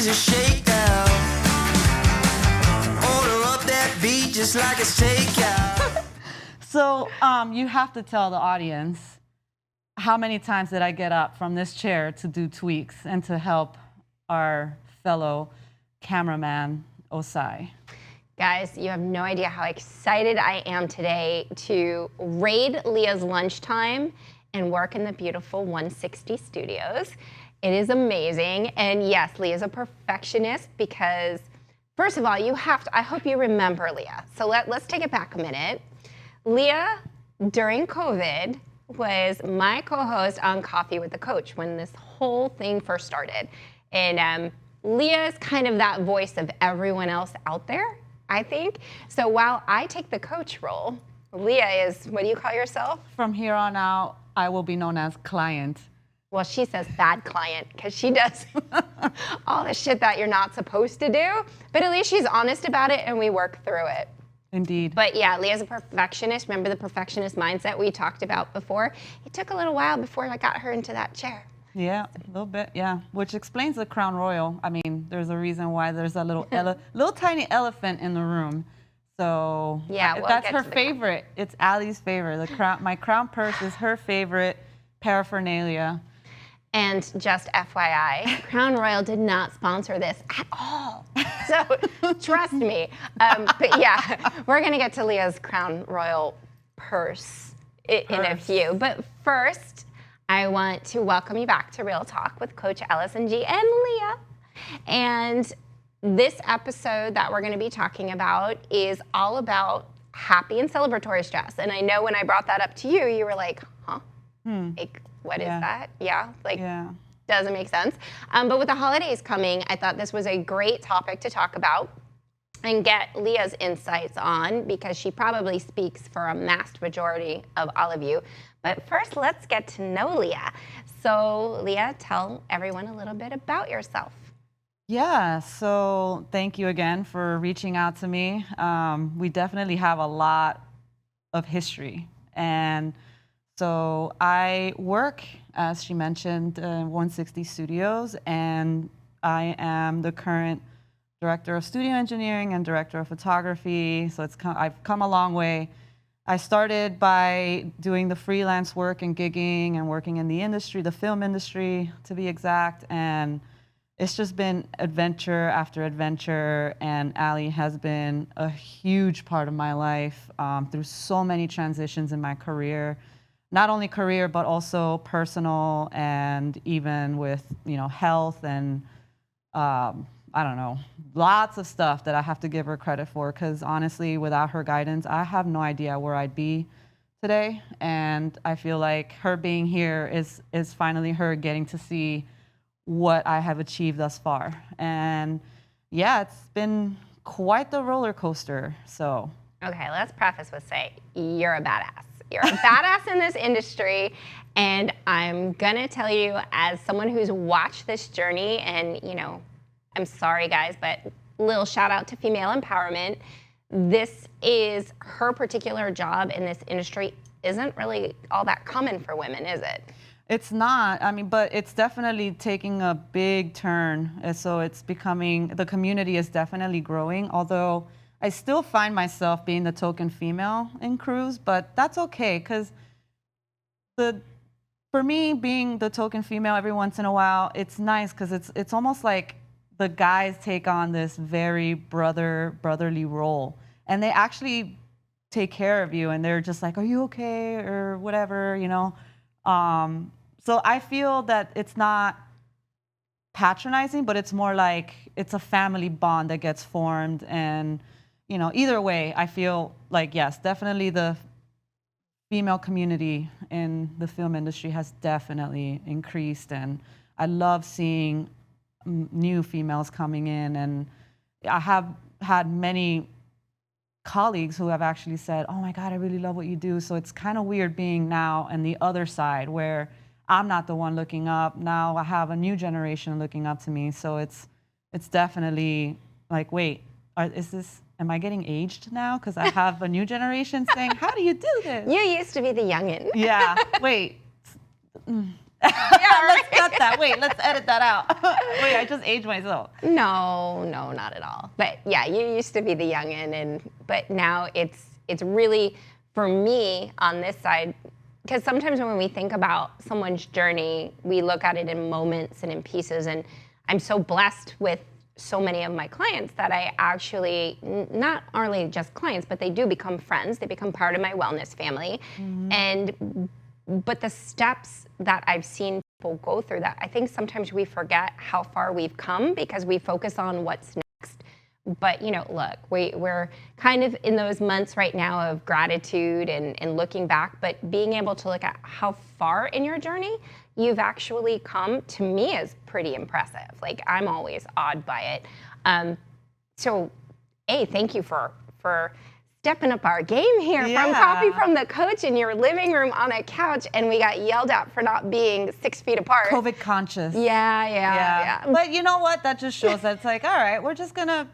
is a shakedown. Order up that beat just like it's takeout. So you have to tell the audience, how many times did I get up from this chair to do tweaks and to help our fellow cameraman, Osai? Guys, you have no idea how excited I am today to raid Leah's lunchtime and work in the beautiful 160 studios. It is amazing. And yes, Leah's a perfectionist because, first of all, you have to, I hope you remember Leah. So let's take it back a minute. Leah, during COVID, was my co-host on Coffee with the Coach when this whole thing first started. And Leah is kind of that voice of everyone else out there, I think. So while I take the coach role, Leah is, what do you call yourself? From here on out, I will be known as client. Well, she says bad client because she does all the shit that you're not supposed to do. But at least she's honest about it and we work through it. Indeed. But yeah, Leah's a perfectionist. Remember the perfectionist mindset we talked about before? It took a little while before I got her into that chair. Yeah, a little bit, yeah. Which explains the Crown Royal. I mean, there's a reason why there's a little tiny elephant in the room. So yeah, that's her favorite. It's Allie's favorite. The crown, my crown purse is her favorite paraphernalia. And just FYI, Crown Royal did not sponsor this at all. So trust me. But yeah, we're going to get to Leah's Crown Royal purse in a few. But first, I want to welcome you back to Real Talk with Coach Allison G and Leah. And this episode that we're going to be talking about is all about happy and celebratory stress. And I know when I brought that up to you, you were like, huh? Like, what is that? Yeah, like, doesn't make sense. But with the holidays coming, I thought this was a great topic to talk about and get Leah's insights on because she probably speaks for a vast majority of all of you. But first, let's get to know Leah. So Leah, tell everyone a little bit about yourself. Yeah, so thank you again for reaching out to me. We definitely have a lot of history. And so I work, as she mentioned, 160 Studios, and I am the current director of studio engineering and director of photography. So I've come a long way. I started by doing the freelance work and gigging and working in the industry, the film industry to be exact, and it's just been adventure after adventure, and Allie has been a huge part of my life through so many transitions in my career. Not only career, but also personal, and even with health and I don't know, lots of stuff that I have to give her credit for. Because honestly, without her guidance, I have no idea where I'd be today. And I feel like her being here is finally her getting to see what I have achieved thus far. And yeah, it's been quite the roller coaster. So okay, let's preface with saying you're a badass. You're a badass in this industry, and I'm gonna tell you, as someone who's watched this journey, and I'm sorry guys, but little shout out to female empowerment. This is her particular job in this industry isn't really all that common for women, is it? It's not. I mean, but it's definitely taking a big turn. And so it's becoming, the community is definitely growing, although I still find myself being the token female in crews, but that's okay, because for me, being the token female every once in a while, it's nice because it's almost like the guys take on this very brotherly role, and they actually take care of you, and they're just like, "Are you okay?" or whatever, So I feel that it's not patronizing, but it's more like it's a family bond that gets formed, and either way, I feel like yes, definitely the female community in the film industry has definitely increased, and I love seeing new females coming in, and I have had many colleagues who have actually said, "Oh my God, I really love what you do." So it's kind of weird being now on the other side where I'm not the one looking up. Now I have a new generation looking up to me. So it's definitely like, wait, am I getting aged now? Because I have a new generation saying, "How do you do this?" You used to be the youngin'. Yeah, wait. Let's cut that. Wait, let's edit that out. Wait, I just aged myself. No, not at all. But yeah, you used to be the youngin', but now it's really, for me on this side, because sometimes when we think about someone's journey, we look at it in moments and in pieces. And I'm so blessed with so many of my clients that I actually, not only just clients, but they do become friends. They become part of my wellness family. But the steps that I've seen people go through, that I think sometimes we forget how far we've come because we focus on what's next. But look, we're kind of in those months right now of gratitude and looking back, but being able to look at how far in your journey you've actually come, to me, is pretty impressive. Like, I'm always awed by it. So, thank you for stepping up our game here. From coffee from the coach in your living room on a couch, and we got yelled at for not being 6 feet apart. COVID conscious. Yeah. But you know what? That just shows that it's like, all right, we're just gonna,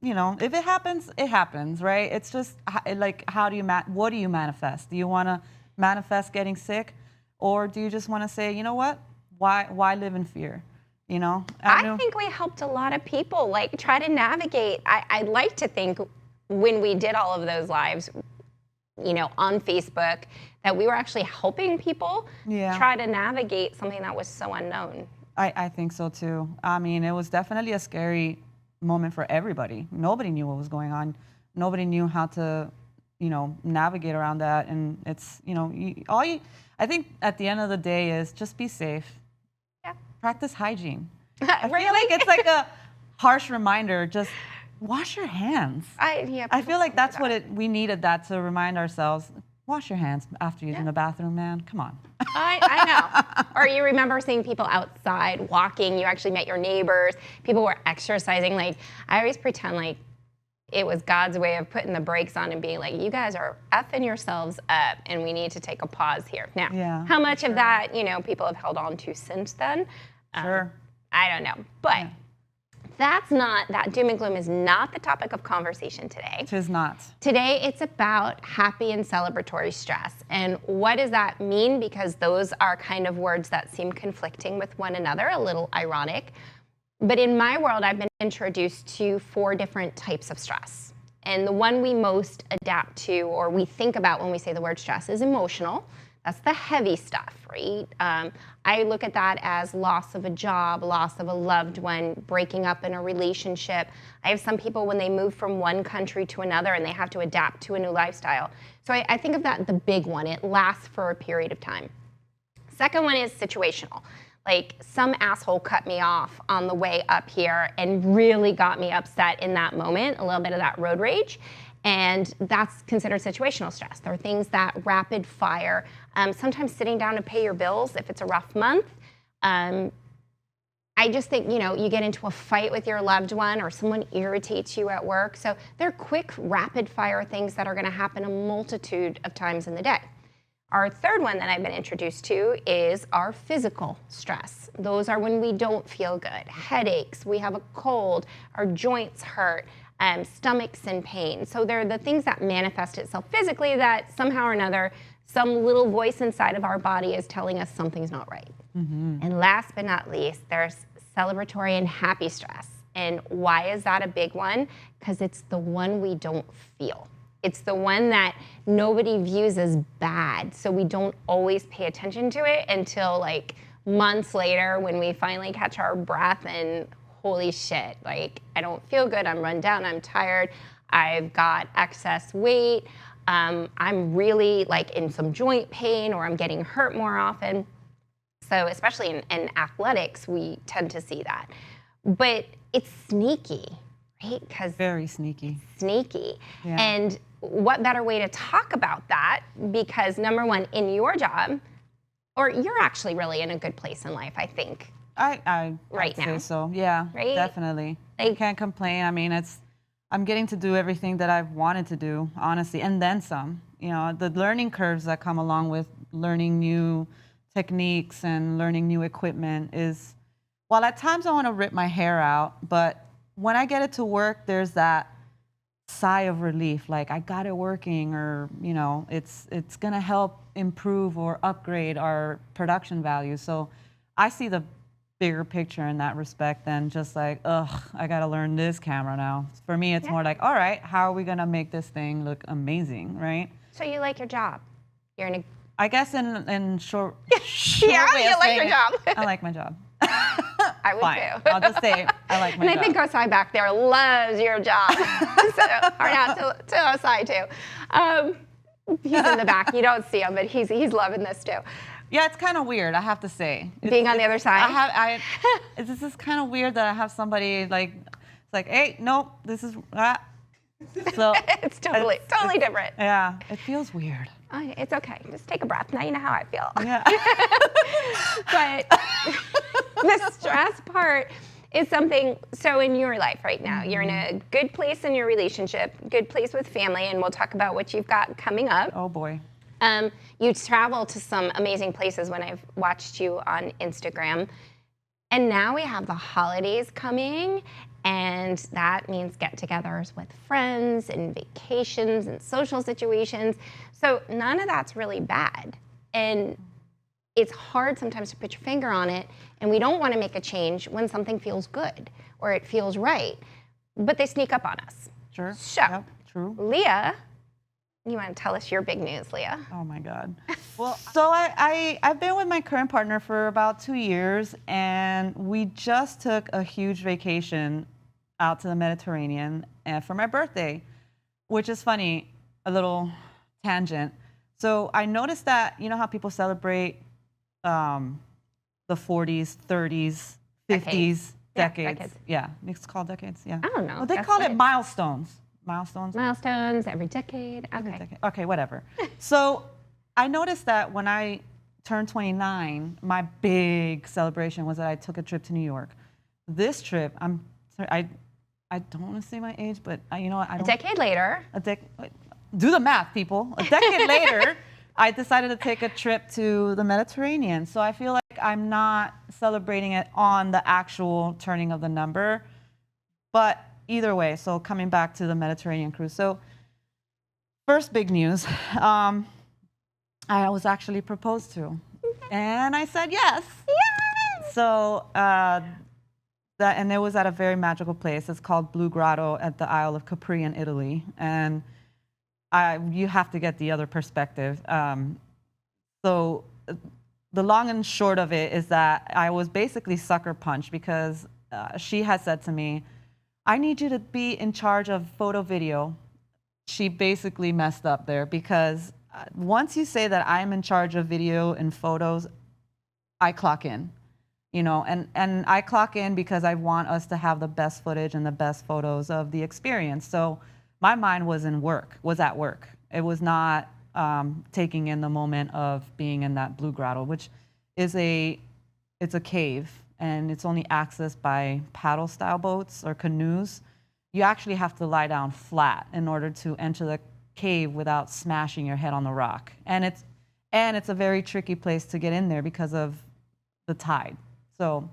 if it happens, it happens, right? It's just like, what do you manifest? Do you want to manifest getting sick, or do you just want to say, you know what? Why live in fear? I think we helped a lot of people like try to navigate. I like to think when we did all of those lives, on Facebook, that we were actually helping people try to navigate something that was so unknown. I think so too. I mean, it was definitely a scary moment for everybody. Nobody knew what was going on. Nobody knew how to, navigate around that. And it's, I think at the end of the day is just be safe. Yeah. Practice hygiene. I feel like it's like a harsh reminder. Just wash your hands. I feel like that's what we needed, that to remind ourselves. Wash your hands after using the bathroom, man. Come on. I know. Or you remember seeing people outside walking. You actually met your neighbors. People were exercising. Like, I always pretend like it was God's way of putting the brakes on and being like, you guys are effing yourselves up, and we need to take a pause here. Now, how much of that, people have held on to since then? Sure. I don't know. But that doom and gloom is not the topic of conversation today. It is not. Today, it's about happy and celebratory stress. And what does that mean? Because those are kind of words that seem conflicting with one another, a little ironic. But in my world, I've been introduced to 4 different types of stress. And the one we most adapt to, or we think about when we say the word stress, is emotional. That's the heavy stuff, right? I look at that as loss of a job, loss of a loved one, breaking up in a relationship. I have some people when they move from one country to another and they have to adapt to a new lifestyle. So I think of that the big one. It lasts for a period of time. Second one is situational. Like, some asshole cut me off on the way up here and really got me upset in that moment, a little bit of that road rage. And that's considered situational stress. There are things that rapid fire, sometimes sitting down to pay your bills if it's a rough month. I just think, you get into a fight with your loved one or someone irritates you at work. So they're quick, rapid fire things that are going to happen a multitude of times in the day. Our third one that I've been introduced to is our physical stress. Those are when we don't feel good. Headaches, we have a cold, our joints hurt, stomachs in pain. So they're the things that manifest itself physically that somehow or another, some little voice inside of our body is telling us something's not right. And last but not least, there's celebratory and happy stress. And why is that a big one? Because it's the one we don't feel. It's the one that nobody views as bad, so we don't always pay attention to it until like months later when we finally catch our breath and holy shit, like, I don't feel good, I'm run down, I'm tired, I've got excess weight, I'm really like in some joint pain, or I'm getting hurt more often. So especially in athletics, we tend to see that. But it's sneaky, right? Because very sneaky. Sneaky. Yeah. And what better way to talk about that? Because number one, in your job, or you're actually really in a good place in life, I think. I'd now. say so. Yeah, right? Definitely. I can't complain. I mean, I'm getting to do everything that I've wanted to do, honestly, and then some. The learning curves that come along with learning new techniques and learning new equipment is, well, at times I want to rip my hair out, but when I get it to work, there's that sigh of relief, like I got it working, or it's gonna help improve or upgrade our production value. So I see the bigger picture in that respect than just like, ugh, I got to learn this camera now. For me, it's more like, all right, how are we going to make this thing look amazing, right? So you like your job? You're in a I guess in short, yeah, way you of like saying your it, job. I like my job. I would Fine. too. I'll just say I like my And job. I think Osai back there loves your job. So, or not to Osai too. He's in the back. You don't see him, but he's loving this too. Yeah, it's kind of weird, I have to say. Being on the other side? This is kind of weird that I have somebody like, it's like, hey, nope, this is, So It's totally different. yeah, it feels weird. Oh, it's okay. Just take a breath. Now you know how I feel. Yeah. But the stress part is something, so in your life right now, you're in a good place in your relationship, good place with family, and we'll talk about what you've got coming up. Oh boy. You travel to some amazing places when I've watched you on Instagram. And now we have the holidays coming, and that means get-togethers with friends and vacations and social situations. So none of that's really bad. And it's hard sometimes to put your finger on it, and we don't want to make a change when something feels good or it feels right, but they sneak up on us. Sure. So, Yep, true. Leah, you want to tell us your big news, Leah? Oh my God. Well, so I've been with my current partner for about 2 years, and we just took a huge vacation out to the Mediterranean for my birthday, which is funny, a little tangent. So I noticed that, you know how people celebrate the 40s, 30s, 50s, decades. Yeah, it's called decades, yeah. I don't know. Well, they That's call what it it is. milestones. Milestones? Milestones every decade. Okay. Okay, whatever. So I noticed that when I turned 29, my big celebration was that I took a trip to New York. This trip, I don't want to say my age, but you know what? I A don't. decade later, Do the math, people. A decade later, I decided to take a trip to the Mediterranean. So I feel like I'm not celebrating it on the actual turning of the number, but either way, so coming back to the Mediterranean cruise. So first big news, I was actually proposed to, and I said yes. yes. So and it was at a very magical place. It's called Blue Grotto at the Isle of Capri in Italy, and you have to get the other perspective. So the long and short of it is that I was basically sucker punched because she had said to me, I need you to be in charge of photo video. She basically messed up there because once you say that I'm in charge of video and photos, I clock in, you know, and I clock in because I want us to have the best footage and the best photos of the experience. So my mind was at work. It was not taking in the moment of being in that Blue Grotto, which is it's a cave, and it's only accessed by paddle style boats or canoes. You actually have to lie down flat in order to enter the cave without smashing your head on the rock. And it's a very tricky place to get in there because of the tide. So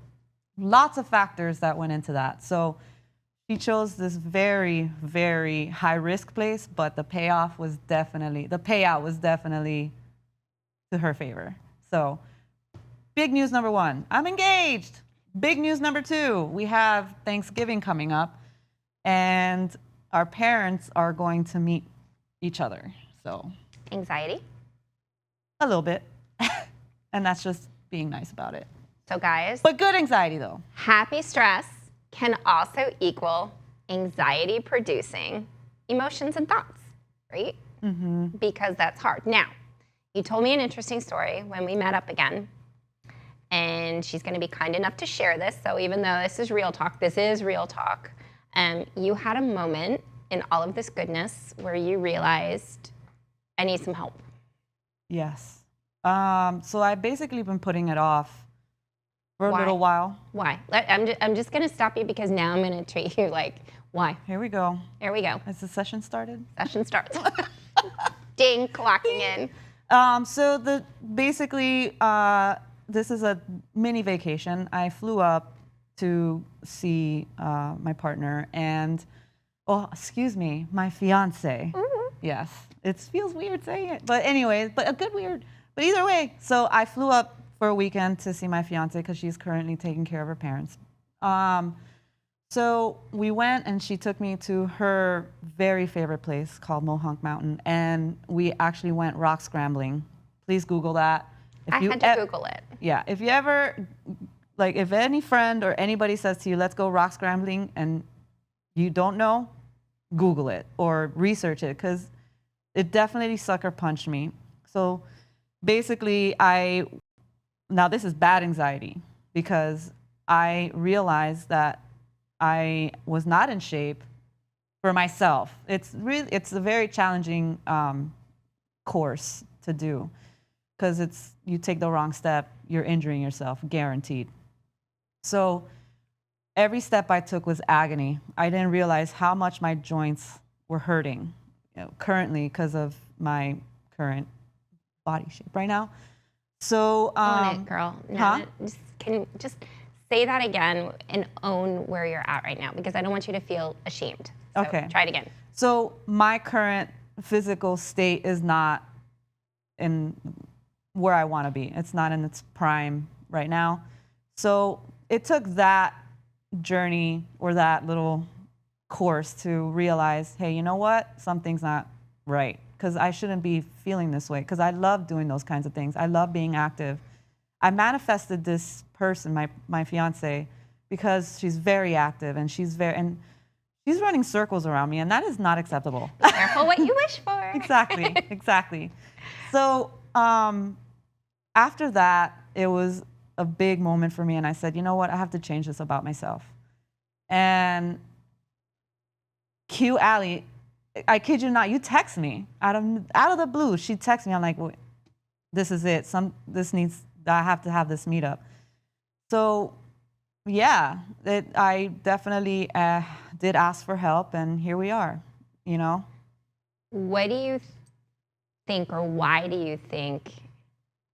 lots of factors that went into that. So she chose this very, very high risk place, but the payout was definitely to her favor. So big news number one, I'm engaged. Big news number two, we have Thanksgiving coming up, and our parents are going to meet each other. So Anxiety. a little bit, and that's just being nice about it. So guys, But good anxiety though. happy stress can also equal anxiety producing emotions and thoughts, right? Mm-hmm. Because that's hard. Now, you told me an interesting story when we met up again, and she's going to be kind enough to share this. So even though this is real talk, you had a moment in all of this goodness where you realized, I need some help. Yes. So I've basically been putting it off for Why? a little while. Why? I'm just going to stop you because now I'm going to treat you like, why? Here we go. Here we go. Has the session started? Session starts. Ding, clocking in. So this is a mini vacation. I flew up to see my partner and, my fiance. Mm-hmm. Yes, it feels weird saying it, but anyways, but a good weird. But either way, so I flew up for a weekend to see my fiance because she's currently taking care of her parents. So we went and she took me to her very favorite place called Mohonk Mountain, and we actually went rock scrambling. Please Google that. I had to Google it. Yeah, if you ever, like, if any friend or anybody says to you, let's go rock scrambling, and you don't know, Google it or research it, because it definitely sucker punched me. So basically, now this is bad anxiety, because I realized that I was not in shape for myself. It's a very challenging course to do, because you take the wrong step, you're injuring yourself, guaranteed. So every step I took was agony. I didn't realize how much my joints were hurting, currently, because of my current body shape right now. So Own it, girl. No, huh? Can you just say that again and own where you're at right now, because I don't want you to feel ashamed. So Okay. Try it again. So my current physical state is not in where I want to be. It's not in its prime right now. So it took that journey or that little course to realize, hey, you know what? Something's not right, because I shouldn't be feeling this way, because I love doing those kinds of things. I love being active. I manifested this person, my fiance, because she's very active and she's running circles around me, and that is not acceptable. Be careful what you wish for. Exactly. So after that, it was a big moment for me, and I said, you know what? I have to change this about myself. And Q Allie, I kid you not, you text me out of the blue. She texts me. I'm like, well, this is it. I have to have this meetup. So yeah, I definitely did ask for help, and here we are. What do you think, or why do you think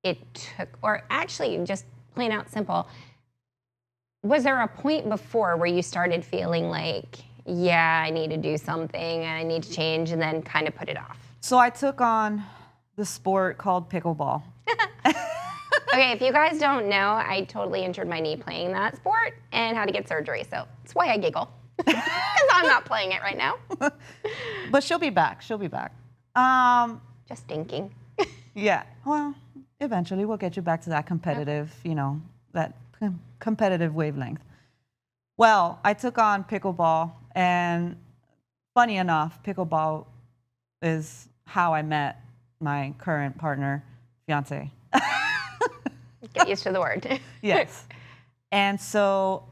it took, or actually just plain out simple, was there a point before where you started feeling like, yeah, I need to do something, I need to change, and then kind of put it off? So I took on the sport called pickleball. Okay, if you guys don't know, I totally injured my knee playing that sport and had to get surgery. So that's why I giggle, because I'm not playing it right now. But she'll be back. Just thinking. Yeah. Well, eventually we'll get you back to that competitive, that competitive wavelength. Well, I took on pickleball, and funny enough, pickleball is how I met my current partner, fiance. Get used to the word. Yes. And so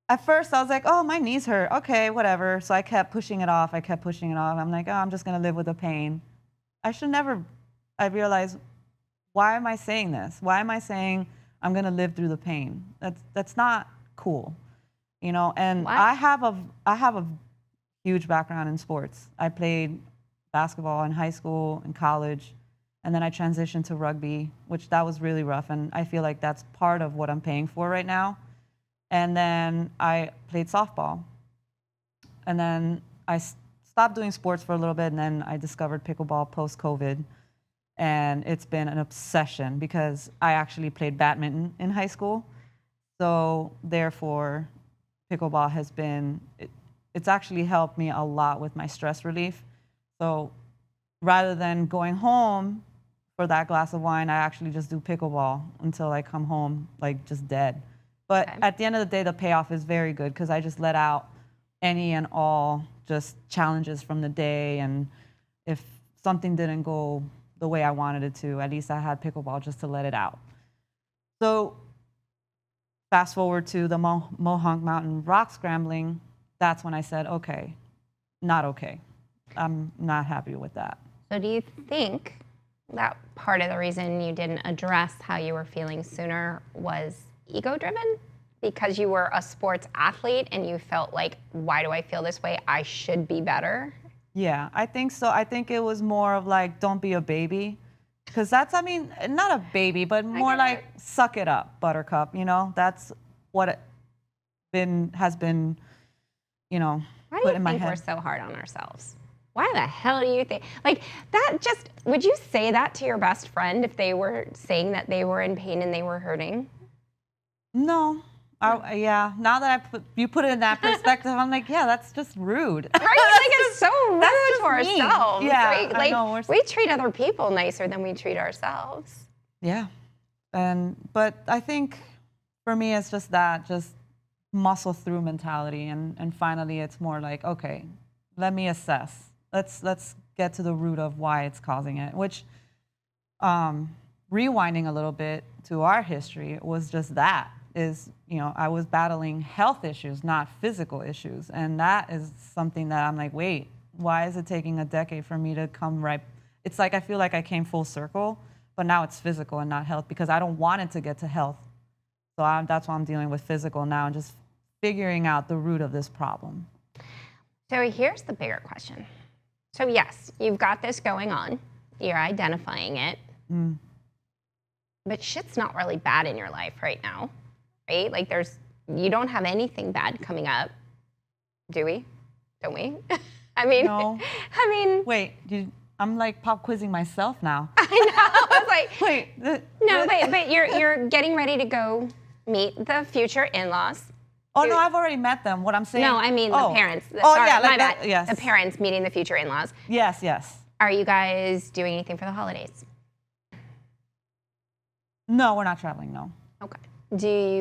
at first I was like, oh, my knees hurt. Okay, whatever. So I kept pushing it off. I'm like, oh, I'm just going to live with the pain. I realized, why am I saying this? Why am I saying I'm going to live through the pain? That's not cool. And Why? I have a huge background in sports. I played basketball in high school and college. And then I transitioned to rugby, which that was really rough. And I feel like that's part of what I'm paying for right now. And then I played softball. And then I stopped doing sports for a little bit. And then I discovered pickleball post-COVID. And it's been an obsession, because I actually played badminton in high school. So therefore, pickleball has been, it's actually helped me a lot with my stress relief. So rather than going home for that glass of wine, I actually just do pickleball until I come home like just dead. But Okay. at the end of the day, the payoff is very good, because I just let out any and all just challenges from the day. And if something didn't go the way I wanted it to, at least I had pickleball just to let it out. So fast forward to the Mohonk Mountain rock scrambling, that's when I said, okay, not okay. I'm not happy with that. So do you think that part of the reason you didn't address how you were feeling sooner was ego-driven? Because you were a sports athlete and you felt like, why do I feel this way? I should be better. Yeah, I think so. I think it was more of like, don't be a baby. Because not a baby, but more like, suck it up, buttercup. That's what has been, Why do put you in my think we're head. so hard on ourselves? Why the hell do you think? Like, that just, would you say that to your best friend if they were saying that they were in pain and they were hurting? No. Yeah, now that you put it in that perspective, I'm like, yeah, that's just rude. Right? Like, it's so rude to mean. ourselves. Yeah, right? I Like, know. we treat other people nicer than we treat ourselves. Yeah. But I think for me, it's just muscle through mentality. And finally, it's more like, okay, let me assess. Let's get to the root of why it's causing it, which, rewinding a little bit to our history, was just that. I was battling health issues, not physical issues. And that is something that I'm like, wait, why is it taking a decade for me to come right? It's like I feel like I came full circle, but now it's physical and not health because I don't want it to get to health. So that's why I'm dealing with physical now and just figuring out the root of this problem. So here's the bigger question. So yes, you've got this going on. You're identifying it. But shit's not really bad in your life right now, right? Like you don't have anything bad coming up, do we? Don't we? No. Wait, I'm like pop quizzing myself now. I know. I was like, wait. No, but you're getting ready to go meet the future in-laws. Oh no, I've already met them. What I'm saying. No, I mean the parents. Yeah, my bad. Yes. The parents meeting the future in-laws. Yes. Are you guys doing anything for the holidays? No, we're not traveling. No. Okay.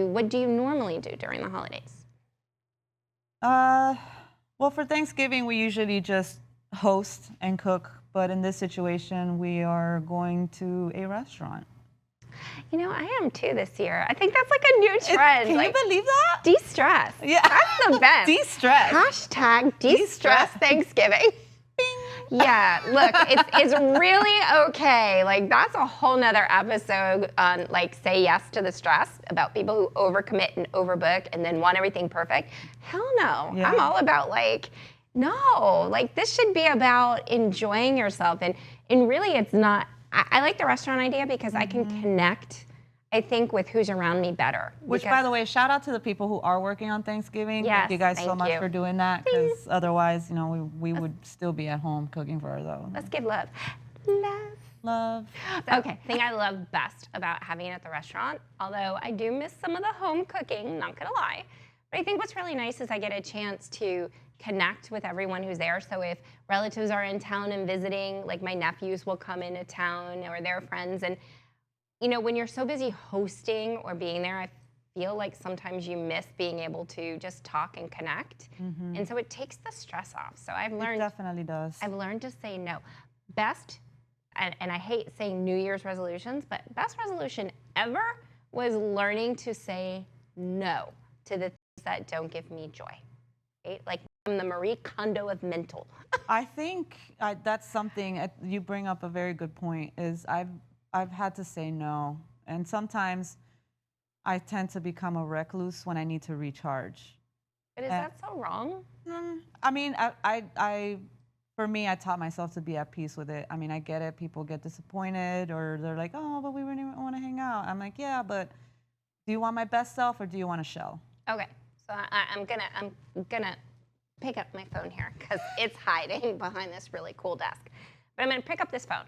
What do you normally do during the holidays? Well, for Thanksgiving, we usually just host and cook. But in this situation, we are going to a restaurant. I am too this year. I think that's like a new trend. Can you believe that? De-stress. Yeah. That's the best. De-stress. Hashtag de-stress Thanksgiving. Yeah, look, it's really okay. Like, that's a whole nother episode on, like, say yes to the stress about people who overcommit and overbook and then want everything perfect. Hell no. Yeah. I'm all about, like, no. Like, this should be about enjoying yourself. And really, it's not. I like the restaurant idea because I can connect, I think, with who's around me better. Which, by the way, shout out to the people who are working on Thanksgiving. Yes, thank you guys so thank much you. for doing that, because otherwise, we would still be at home cooking for ourselves. Let's give love. Love. Okay, thing I love best about having it at the restaurant, although I do miss some of the home cooking, not gonna lie, but I think what's really nice is I get a chance to connect with everyone who's there. So if relatives are in town and visiting, like my nephews will come into town or their friends. And, when you're so busy hosting or being there, I feel like sometimes you miss being able to just talk and connect. And so it takes the stress off. So I've learned. It definitely does. I've learned to say no. Best, and I hate saying New Year's resolutions, but best resolution ever was learning to say no to the things that don't give me joy. Right? Like, I'm the Marie Kondo of mental. I think that's something you bring up a very good point. Is I've had to say no, and sometimes I tend to become a recluse when I need to recharge. But is that so wrong? I mean, for me, I taught myself to be at peace with it. I mean, I get it. People get disappointed, or they're like, "Oh, but we really want to hang out." I'm like, "Yeah, but do you want my best self, or do you want a shell?" Okay, so I'm gonna pick up my phone here because it's hiding behind this really cool desk. But I'm gonna pick up this phone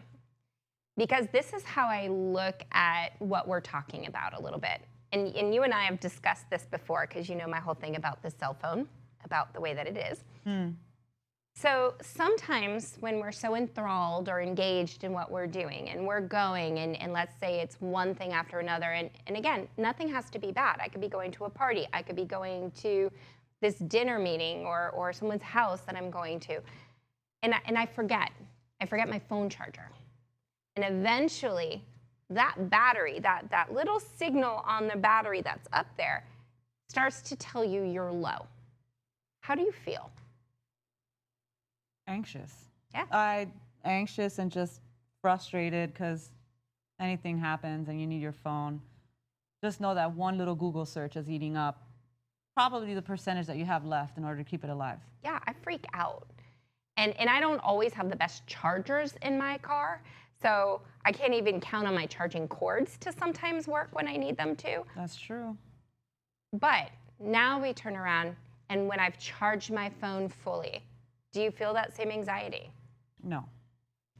because this is how I look at what we're talking about a little bit. And you and I have discussed this before because you know my whole thing about the cell phone, about the way that it is. So sometimes when we're so enthralled or engaged in what we're doing and we're going and let's say it's one thing after another, and again, nothing has to be bad. I could be going to a party. I could be going to this dinner meeting or someone's house that I'm going to. And I forget my phone charger. And eventually that battery, that little signal on the battery that's up there starts to tell you you're low. How do you feel? Anxious. Yeah. Anxious and just frustrated because anything happens and you need your phone. Just know that one little Google search is eating up probably the percentage that you have left in order to keep it alive. Yeah, I freak out. And I don't always have the best chargers in my car, so I can't even count on my charging cords to sometimes work when I need them to. That's true. But now we turn around, and when I've charged my phone fully, Do you feel that same anxiety? No.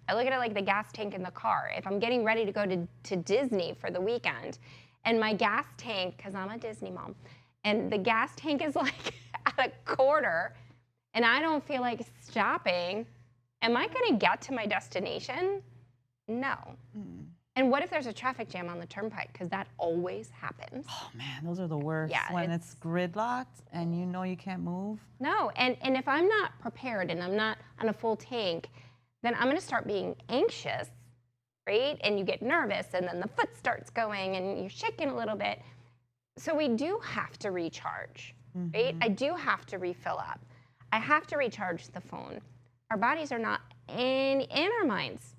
I look at it like the gas tank in the car. If I'm getting ready to go to Disney for the weekend and my gas tank, because I'm a Disney mom, and the gas tank is like at a quarter and I don't feel like stopping, am I going to get to my destination? No. And what if there's a traffic jam on the turnpike? Because that always happens. Oh man, those are the worst. Yeah, when it's gridlocked and you know you can't move. No, and if I'm not prepared and I'm not on a full tank, then I'm gonna start being anxious, right? And you get nervous and then the foot starts going and you're shaking a little bit. So we do have to recharge, right? I do have to refill up. I have to recharge the phone. Our bodies are not, and our minds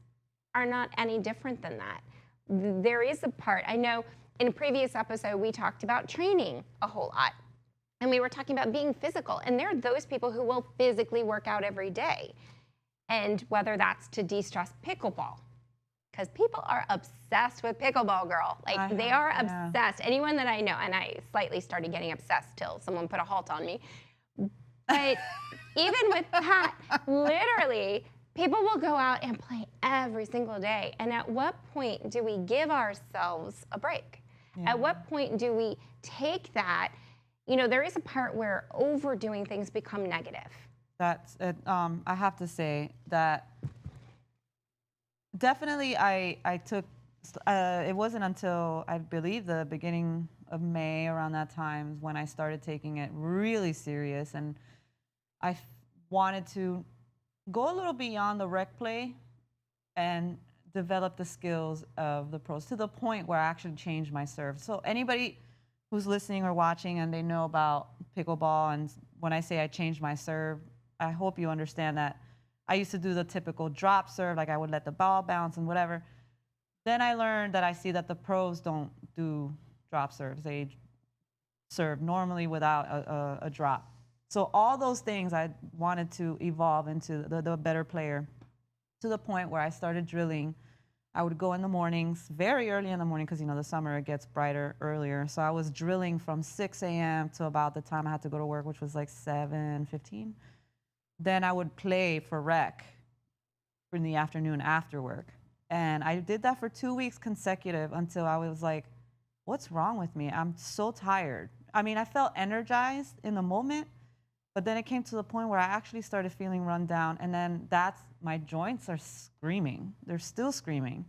are not any different than that. There is a part, I know in a previous episode we talked about training a whole lot. And we were talking about being physical. And there are those people who will physically work out every day. And whether that's to de-stress pickleball, because people are obsessed with pickleball, girl. Like they are obsessed. Anyone that I know, and I slightly started getting obsessed till someone put a halt on me. But even with that, literally, people will go out and play every single day. And at what point do we give ourselves a break? At what point do we take that? You know, there is a part where overdoing things become negative. That's it. I have to say that definitely I took, it wasn't until I believe the beginning of May, around that time, when I started taking it really serious, and I wanted to go a little beyond the rec play and develop the skills of the pros to the point where I actually changed my serve. So anybody who's listening or watching and they know about pickleball, and when I say I changed my serve, I hope you understand that I used to do the typical drop serve, like I would let the ball bounce and whatever. Then I learned that I see that the pros don't do drop serves. They serve normally without a drop. So all those things I wanted to evolve into the better player, to the point where I started drilling. I would go in the mornings, very early in the morning, because you know the summer it gets brighter earlier. So I was drilling from 6 a.m. to about the time I had to go to work, which was like 7:15. Then I would play for rec in the afternoon after work. And I did that for 2 weeks consecutive until I was like, what's wrong with me? I'm so tired. I mean, I felt energized in the moment, but then it came to the point where I actually started feeling run down. And then my joints are screaming. They're still screaming.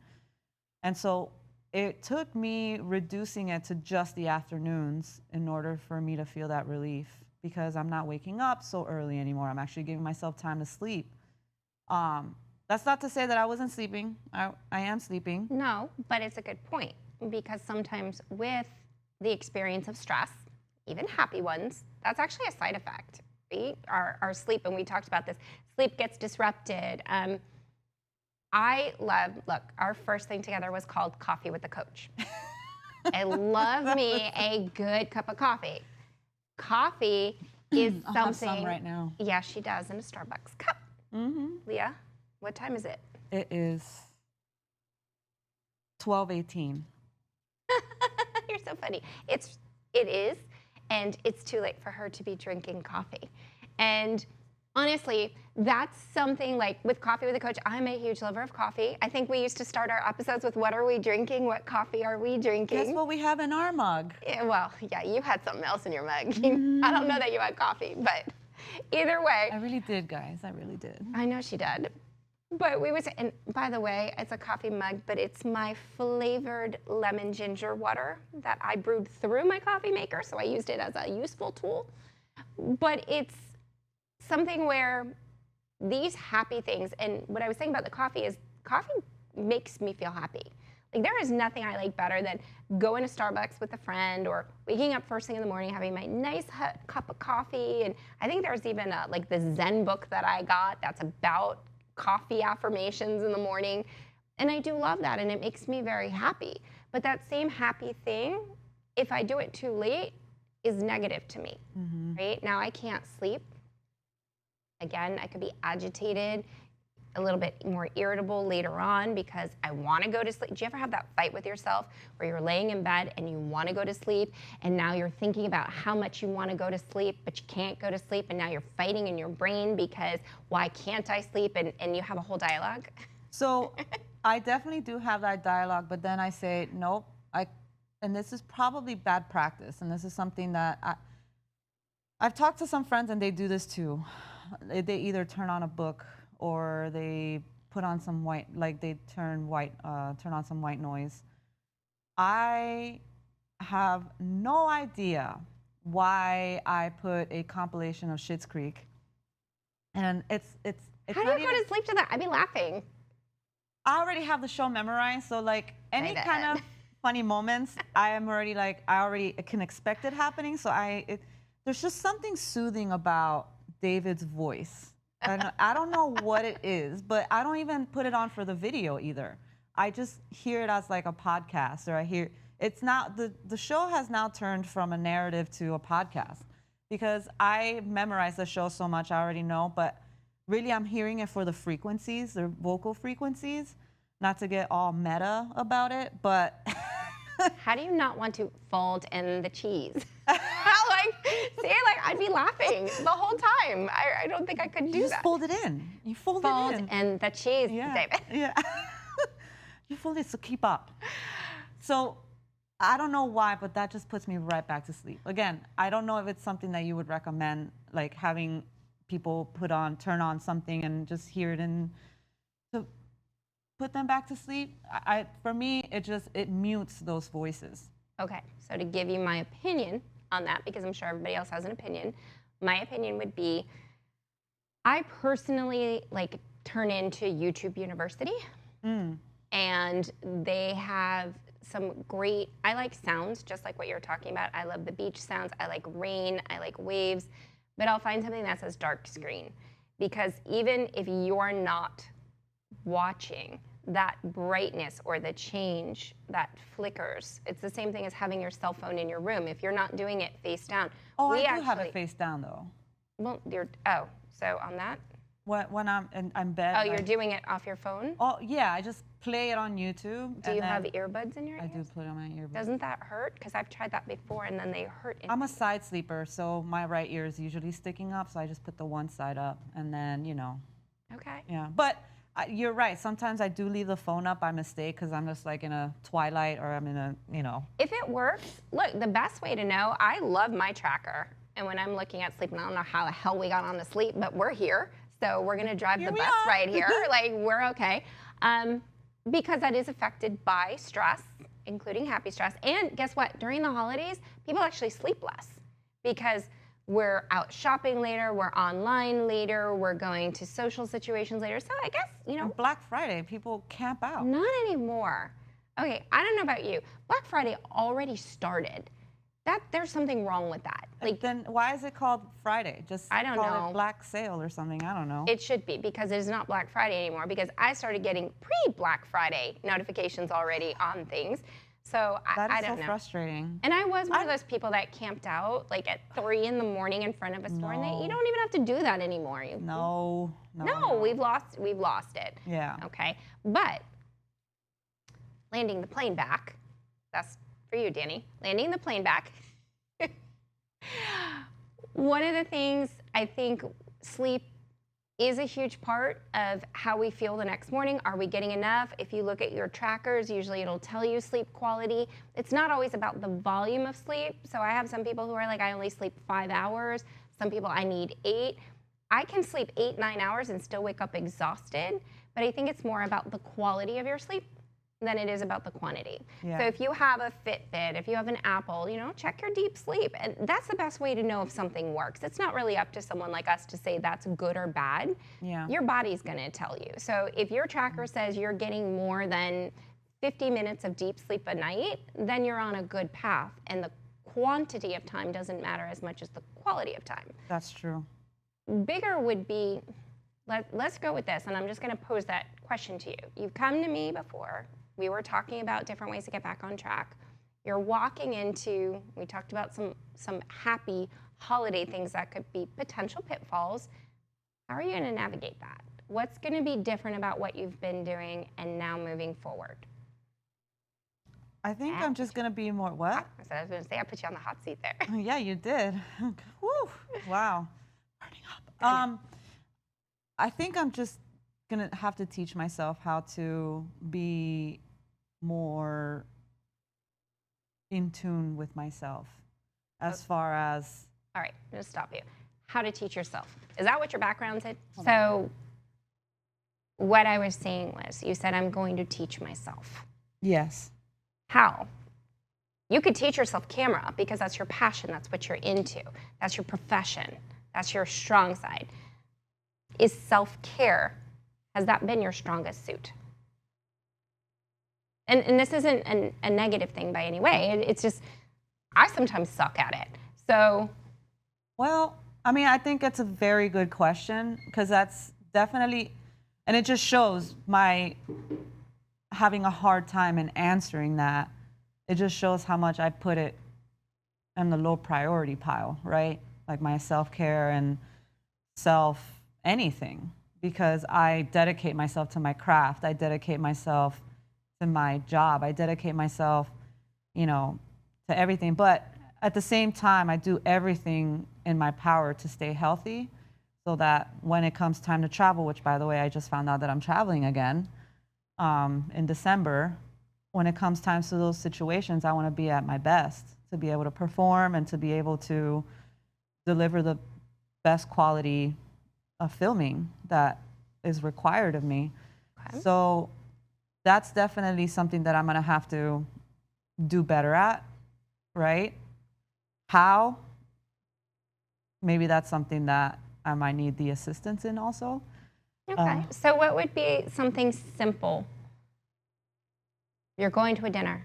And so it took me reducing it to just the afternoons in order for me to feel that relief, because I'm not waking up so early anymore. I'm actually giving myself time to sleep. That's not to say that I wasn't sleeping. I am sleeping. No, but it's a good point, because sometimes with the experience of stress, even happy ones, that's actually a side effect, right? Our sleep, and we talked about this, sleep gets disrupted. Look, our first thing together was called Coffee with the Coach. I love me a good cup of coffee. Coffee is something. I'll have some right now. Yeah, she does, in a Starbucks cup. Leah, what time is it? It is 12:18. You're so funny. It is, and it's too late for her to be drinking coffee. And honestly, that's something like with Coffee with a Coach, I'm a huge lover of coffee. I think we used to start our episodes with, what are we drinking? What coffee are we drinking? Guess what we have in our mug? Yeah, well, yeah, you had something else in your mug. I don't know that you had coffee, but either way. I really did, guys. I really did. I know she did. But we would say, and by the way, it's a coffee mug, but it's my flavored lemon ginger water that I brewed through my coffee maker, so I used it as a useful tool. But it's something where these happy things, and what I was saying about the coffee is coffee makes me feel happy. Like, there is nothing I like better than going to Starbucks with a friend, or waking up first thing in the morning, having my nice hot cup of coffee. And I think there's even like the Zen book that I got that's about coffee affirmations in the morning. And I do love that, and it makes me very happy. But that same happy thing, if I do it too late, is negative to me, right? Now I can't sleep. Again, I could be agitated. a little bit more irritable later on because I want to go to sleep. Do you ever have that fight with yourself where you're laying in bed and you want to go to sleep and now you're thinking about how much you want to go to sleep, but you can't go to sleep, and now you're fighting in your brain because why can't I sleep, and you have a whole dialogue? So I definitely do have that dialogue, but then I say, nope, and this is probably bad practice, and this is something that I've talked to some friends and they do this too. They either turn on a book or they put on some white, like they turn on some white noise. I have no idea why I put a compilation of Schitt's Creek, and it's How do you go to sleep to that? I'd be laughing. I already have the show memorized, so like any bet. kind of funny moments, I already can expect it happening. So there's just something soothing about David's voice. I don't know what it is, but I don't even put it on for the video either. I just hear it as like a podcast, or it's not, the show has now turned from a narrative to a podcast because I memorize the show so much, I already know, but really I'm hearing it for the frequencies, the vocal frequencies, not to get all meta about it, but. How do you not want to fold in the cheese? I'd be laughing the whole time. I don't think I could do You that. just fold it in. You fold it in. And the cheese, Yeah. David. Yeah. You fold it, so keep up. So I don't know why, but that just puts me right back to sleep. Again, I don't know if it's something that you would recommend, like having people turn on something and just hear it and to put them back to sleep. For me, it mutes those voices. Okay, so to give you my opinion on that, because I'm sure everybody else has an opinion, my opinion would be, I personally turn into YouTube University, and they have some great, I like sounds, just like what you're talking about. I love the beach sounds, I like rain, I like waves, but I'll find something that says dark screen, because even if you're not watching that brightness or the change that flickers, it's the same thing as having your cell phone in your room. If you're not doing it face down. Oh, I do have it face down though. Well, so on that? When I'm in bed. Oh, you're doing it off your phone? Oh, yeah, I just play it on YouTube. Do you have earbuds in your ears? I do put it on my earbuds. Doesn't that hurt? Because I've tried that before and then they hurt. I'm a side sleeper, so my right ear is usually sticking up, so I just put the one side up and then, Okay. Yeah, but you're right. Sometimes I do leave the phone up by mistake because I'm just like in a twilight or I'm in a, If it works, look, the best way to know, I love my tracker. And when I'm looking at sleep, and I don't know how the hell we got on to sleep, but we're here. So we're going to drive the bus right here. We're okay. Because that is affected by stress, including happy stress. And guess what? During the holidays, people actually sleep less because we're out shopping later, we're online later, we're going to social situations later. So I guess, On Black Friday, people camp out. Not anymore. Okay, I don't know about you. Black Friday already started. There's something wrong with that. Then why is it called Friday? Just I don't call know. it Black Sale or something. I don't know. It should be, because it is not Black Friday anymore, because I started getting pre-Black Friday notifications already on things. So I don't know. That is so frustrating. And I was one of those people that camped out at 3 in the morning in front of a store, and you don't even have to do that anymore. No. We've lost it. Yeah. Okay, but landing the plane back, that's for you, Danny. Landing the plane back. One of the things, I think sleep is a huge part of how we feel the next morning. Are we getting enough? If you look at your trackers, usually it'll tell you sleep quality. It's not always about the volume of sleep. So I have some people who are like, I only sleep 5 hours. Some people, I need 8. I can sleep 8, 9 hours and still wake up exhausted. But I think it's more about the quality of your sleep than it is about the quantity. Yeah. So if you have a Fitbit, if you have an Apple, check your deep sleep. And that's the best way to know if something works. It's not really up to someone like us to say that's good or bad. Yeah. Your body's gonna tell you. So if your tracker says you're getting more than 50 minutes of deep sleep a night, then you're on a good path. And the quantity of time doesn't matter as much as the quality of time. That's true. Bigger would be, let's go with this, and I'm just gonna pose that question to you. You've come to me before. We were talking about different ways to get back on track. You're walking into, we talked about some happy holiday things that could be potential pitfalls. How are you going to navigate that? What's going to be different about what you've been doing and now moving forward? I think I'm just going to be more, what? I was going to say, I put you on the hot seat there. Yeah, you did. Woo, wow. Burning up. I think I'm just going to have to teach myself how to be more in tune with myself as far as. All right, I'm going to stop you. How to teach yourself. Is that what your background said? So what I was saying was, you said, I'm going to teach myself. Yes. How? You could teach yourself camera because that's your passion, that's what you're into, that's your profession, that's your strong side. Is self-care, has that been your strongest suit? And this isn't a negative thing by any way. It's just, I sometimes suck at it. So. Well, I mean, I think it's a very good question because that's definitely, and it just shows my having a hard time in answering that. It just shows how much I put it in the low priority pile, right? Like my self-care and anything, because I dedicate myself to my craft. I dedicate myself to my job. I dedicate myself, to everything. But at the same time, I do everything in my power to stay healthy so that when it comes time to travel, which by the way, I just found out that I'm traveling again in December, when it comes time to those situations, I want to be at my best, to be able to perform and to be able to deliver the best quality of filming that is required of me. Okay. So that's definitely something that I'm going to have to do better at, right? How? Maybe that's something that I might need the assistance in also. Okay. So what would be something simple? You're going to a dinner.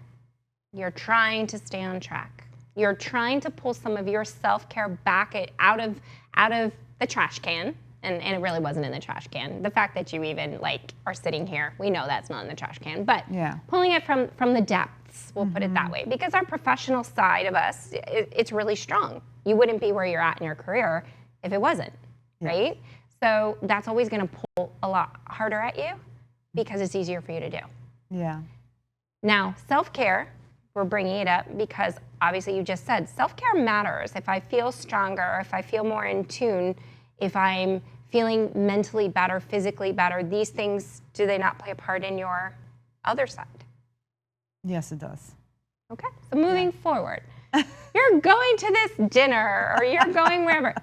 You're trying to stay on track. You're trying to pull some of your self-care back out of the trash can. And it really wasn't in the trash can. The fact that you even are sitting here, we know that's not in the trash can. But yeah, pulling it from the depths, we'll put it that way. Because our professional side of us, it's really strong. You wouldn't be where you're at in your career if it wasn't, right? So that's always going to pull a lot harder at you because it's easier for you to do. Yeah. Now, self-care, we're bringing it up because obviously you just said self-care matters. If I feel stronger, if I feel more in tune, if I'm feeling mentally better, physically better, these things, do they not play a part in your other side? Yes, it does. Okay, so moving forward, you're going to this dinner or you're going wherever.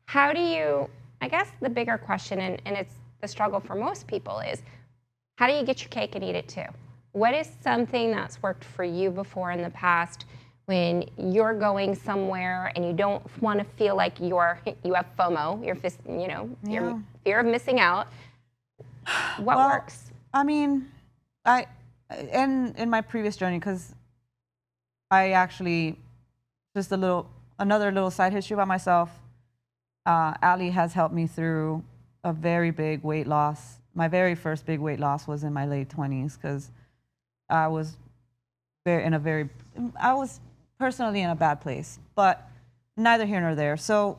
How do you, I guess the bigger question, and it's the struggle for most people, is how do you get your cake and eat it too? What is something that's worked for you before in the past when you're going somewhere and you don't want to feel like you have FOMO, your fear of missing out? What works? I mean, in my previous journey, because I actually, just another little side history about myself, Ali has helped me through a very big weight loss. My very first big weight loss was in my late 20s because I was I was personally in a bad place, but neither here nor there. So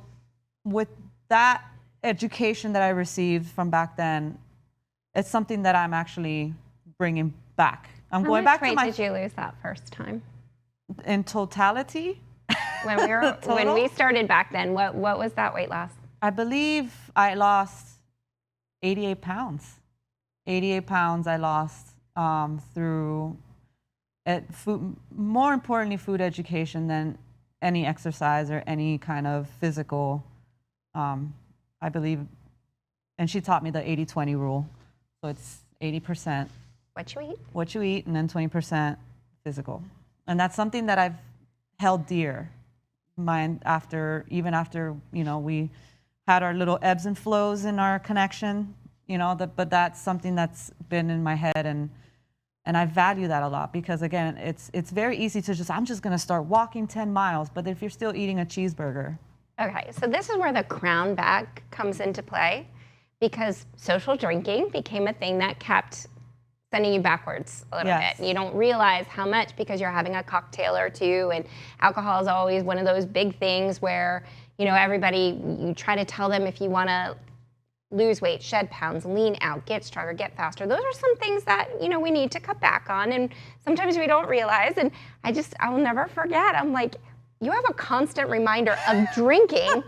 with that education that I received from back then, it's something that I'm actually bringing back. How much weight did you lose that first time? In totality? When we started back then, what was that weight loss? I believe I lost 88 pounds. 88 pounds I lost through food, more importantly, food education than any exercise or any kind of physical, I believe. And she taught me the 80-20 rule. So it's 80% what you eat, and then 20% physical. And that's something that I've held dear even after we had our little ebbs and flows in our connection, but that's something that's been in my head, and I value that a lot because again, it's very easy to I'm just gonna start walking 10 miles, but if you're still eating a cheeseburger. Okay, so this is where the crown bag comes into play because social drinking became a thing that kept sending you backwards a little bit. You don't realize how much because you're having a cocktail or two, and alcohol is always one of those big things where, everybody, you try to tell them if you want to lose weight, shed pounds, lean out, get stronger, get faster. Those are some things that, we need to cut back on. And sometimes we don't realize. And I'll never forget. I'm like, you have a constant reminder of drinking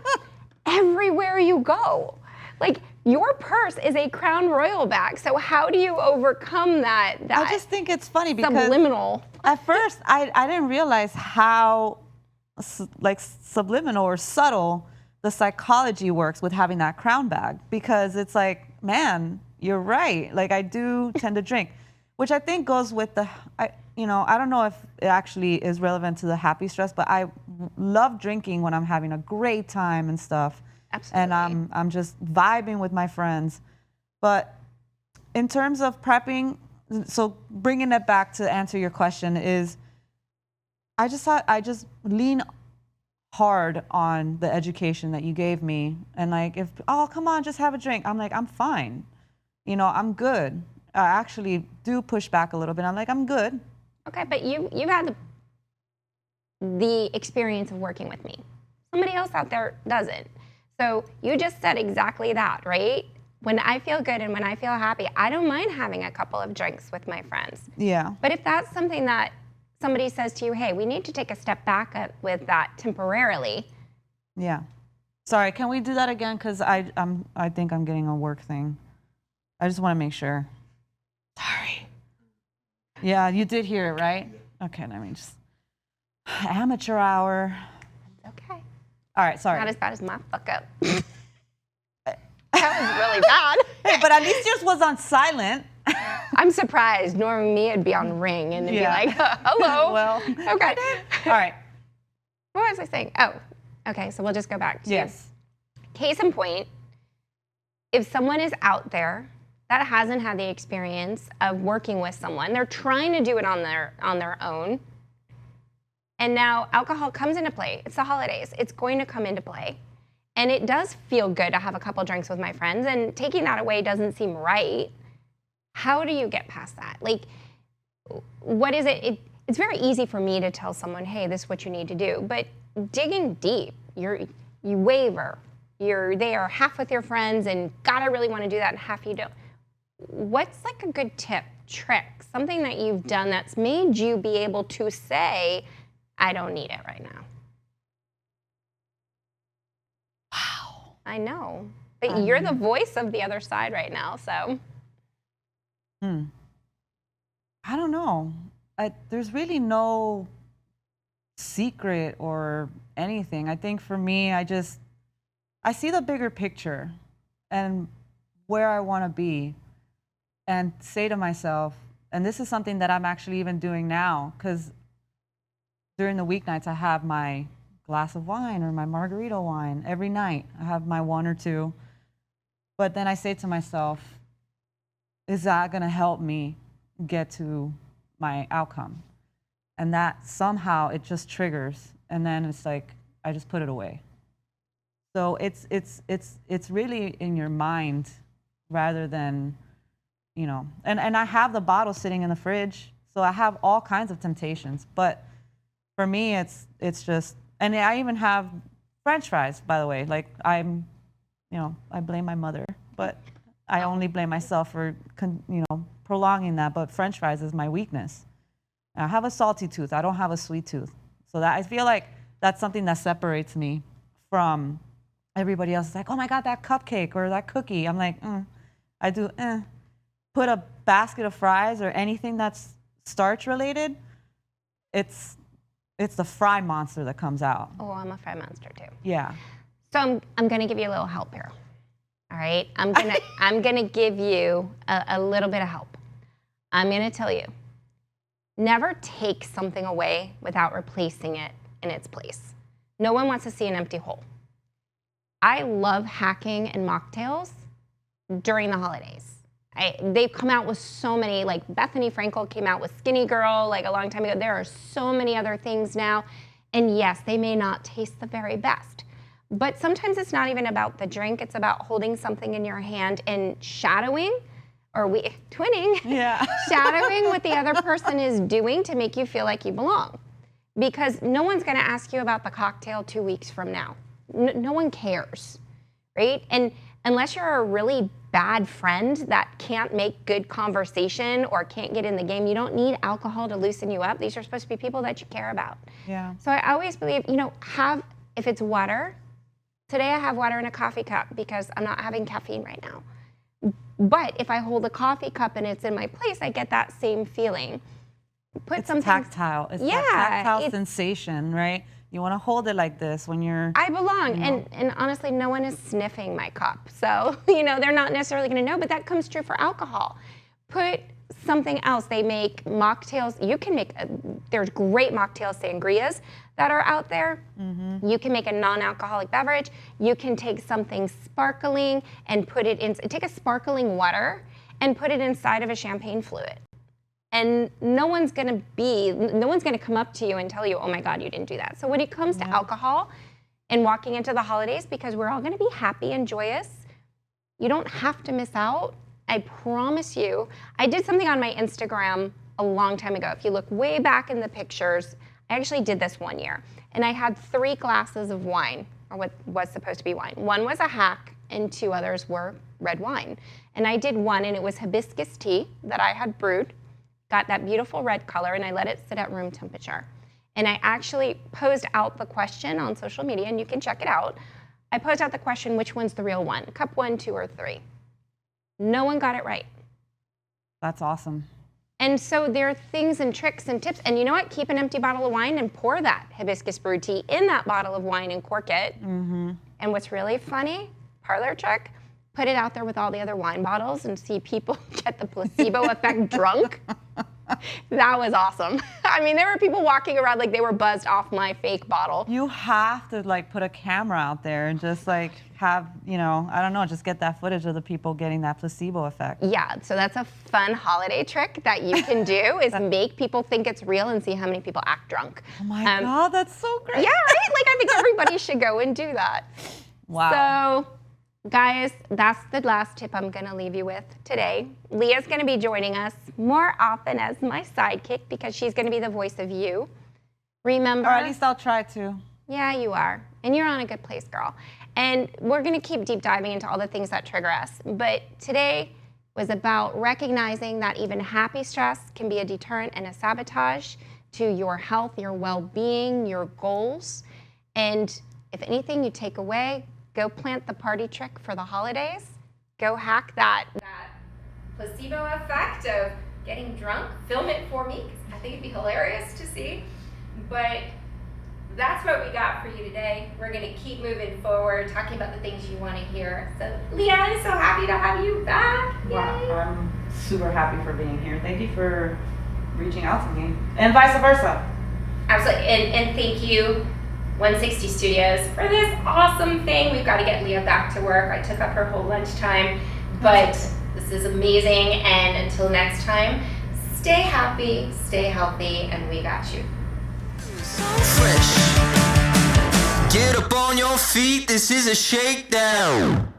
everywhere you go. Like, your purse is a Crown Royal bag. So how do you overcome that I just think it's funny because subliminal? at first I didn't realize how subliminal or subtle the psychology works with having that Crown bag, because it's like, man, you're right. Like, I do tend to drink, which I think goes with I don't know if it actually is relevant to the happy stress, but I love drinking when I'm having a great time and stuff. Absolutely. And I'm just vibing with my friends. But in terms of prepping, so bringing it back to answer your question is, I just lean hard on the education that you gave me. And like, oh, come on, just have a drink. I'm like, I'm fine. I'm good. I actually do push back a little bit. I'm like, I'm good. Okay, but you've had the experience of working with me. Somebody else out there doesn't. So you just said exactly that, right? When I feel good and when I feel happy, I don't mind having a couple of drinks with my friends. Yeah. But if that's something that somebody says to you, hey, we need to take a step back with that temporarily. Yeah. Sorry, can we do that again? Because I think I'm getting a work thing. I just want to make sure. Sorry. Yeah, you did hear it, right? Okay, let me just. Amateur hour. Okay. All right, sorry. Not as bad as my fuck up. That was really bad. Hey, but at least yours was on silent. I'm surprised. Normally me, it'd be on ring and it'd be like, hello. Well, okay. All right. What was I saying? Oh, okay. So we'll just go back to yes. Case in point, if someone is out there that hasn't had the experience of working with someone, they're trying to do it on their own, and now alcohol comes into play. It's the holidays. It's going to come into play. And it does feel good to have a couple drinks with my friends, and taking that away doesn't seem right. How do you get past that? Like, what is it? It's very easy for me to tell someone, hey, this is what you need to do. But digging deep, you waver. You're there half with your friends and God, I really want to do that, and half you don't. What's like a good tip, trick, something that you've done that's made you be able to say, I don't need it right now? Wow. I know. But you're the voice of the other side right now, so. I don't know. There's really no secret or anything. I think for me, I see the bigger picture and where I want to be, and say to myself, and this is something that I'm actually even doing now, because during the weeknights I have my glass of wine or my margarita wine every night. I have my one or two. But then I say to myself, is that going to help me get to my outcome? And that somehow it just triggers, and then it's like I just put it away. So it's really in your mind rather than, and I have the bottle sitting in the fridge, so I have all kinds of temptations. But for me, it's just, and I even have French fries, by the way. Like I blame my mother, but I only blame myself for, prolonging that. But French fries is my weakness. I have a salty tooth. I don't have a sweet tooth. So that I feel like that's something that separates me from everybody else. It's like, oh my God, that cupcake or that cookie. I'm like, I do, Put a basket of fries or anything that's starch related, it's the fry monster that comes out. Oh, I'm a fry monster too. Yeah. So I'm gonna give you a little help here. All right, I'm gonna give you a little bit of help. I'm gonna tell you, never take something away without replacing it in its place. No one wants to see an empty hole. I love hacking and mocktails during the holidays. They've come out with so many, like Bethany Frankel came out with Skinny Girl like a long time ago. There are so many other things now. And yes, they may not taste the very best. But sometimes it's not even about the drink. It's about holding something in your hand and shadowing, or twinning, shadowing what the other person is doing to make you feel like you belong. Because no one's gonna ask you about the cocktail 2 weeks from now. No one cares, right? And unless you're a really bad friend that can't make good conversation or can't get in the game, you don't need alcohol to loosen you up. These are supposed to be people that you care about. Yeah. So I always believe, if it's water, today I have water in a coffee cup because I'm not having caffeine right now. But if I hold a coffee cup and it's in my place, I get that same feeling. It's tactile. It's that tactile sensation, right? You want to hold it like this when you're... I belong. And honestly, no one is sniffing my cup. So, they're not necessarily going to know, but that comes true for alcohol. Put something else. They make mocktails. You can make, there's great mocktail sangrias that are out there. Mm-hmm. You can make a non-alcoholic beverage. You can take something sparkling and put it in, take a sparkling water and put it inside of a champagne fluid. And no one's gonna come up to you and tell you, oh my God, you didn't do that. So when it comes to alcohol and walking into the holidays, because we're all gonna be happy and joyous, you don't have to miss out. I promise you. I did something on my Instagram a long time ago. If you look way back in the pictures, I actually did this one year. And I had 3 glasses of wine, or what was supposed to be wine. One was a hack and 2 others were red wine. And I did one and it was hibiscus tea that I had brewed. Got that beautiful red color, and I let it sit at room temperature. And I actually posed out the question on social media, and you can check it out. I posed out the question, which one's the real one? Cup 1, 2, or 3? No one got it right. That's awesome. And so there are things and tricks and tips. And you know what? Keep an empty bottle of wine and pour that hibiscus brewed tea in that bottle of wine and cork it. Mm-hmm. And what's really funny, parlor trick, put it out there with all the other wine bottles and see people get the placebo effect drunk. That was awesome. I mean, there were people walking around like they were buzzed off my fake bottle. You have to put a camera out there and just have, I don't know, just get that footage of the people getting that placebo effect. Yeah, so that's a fun holiday trick that you can do is make people think it's real and see how many people act drunk. Oh my God, that's so great. Yeah, right? I think everybody should go and do that. Wow. So, guys, that's the last tip I'm gonna leave you with today. Leah's gonna be joining us more often as my sidekick because she's gonna be the voice of you. Remember? Or at least I'll try to. Yeah, you are. And you're on a good place, girl. And we're gonna keep deep diving into all the things that trigger us. But today was about recognizing that even happy stress can be a deterrent and a sabotage to your health, your well-being, your goals. And if anything you take away, go plant the party trick for the holidays. Go hack that placebo effect of getting drunk. Film it for me, because I think it'd be hilarious to see. But that's what we got for you today. We're gonna keep moving forward, talking about the things you wanna hear. So Leah, I'm so happy to have you back. Wow, Yay. I'm super happy for being here. Thank you for reaching out to me, and vice versa. Absolutely, and thank you, 160 Studios, for this awesome thing. We've got to get Leah back to work. I took up her whole lunchtime, but this is amazing. And until next time, stay happy, stay healthy, and we got you. So fresh. Get up on your feet, this is a shakedown.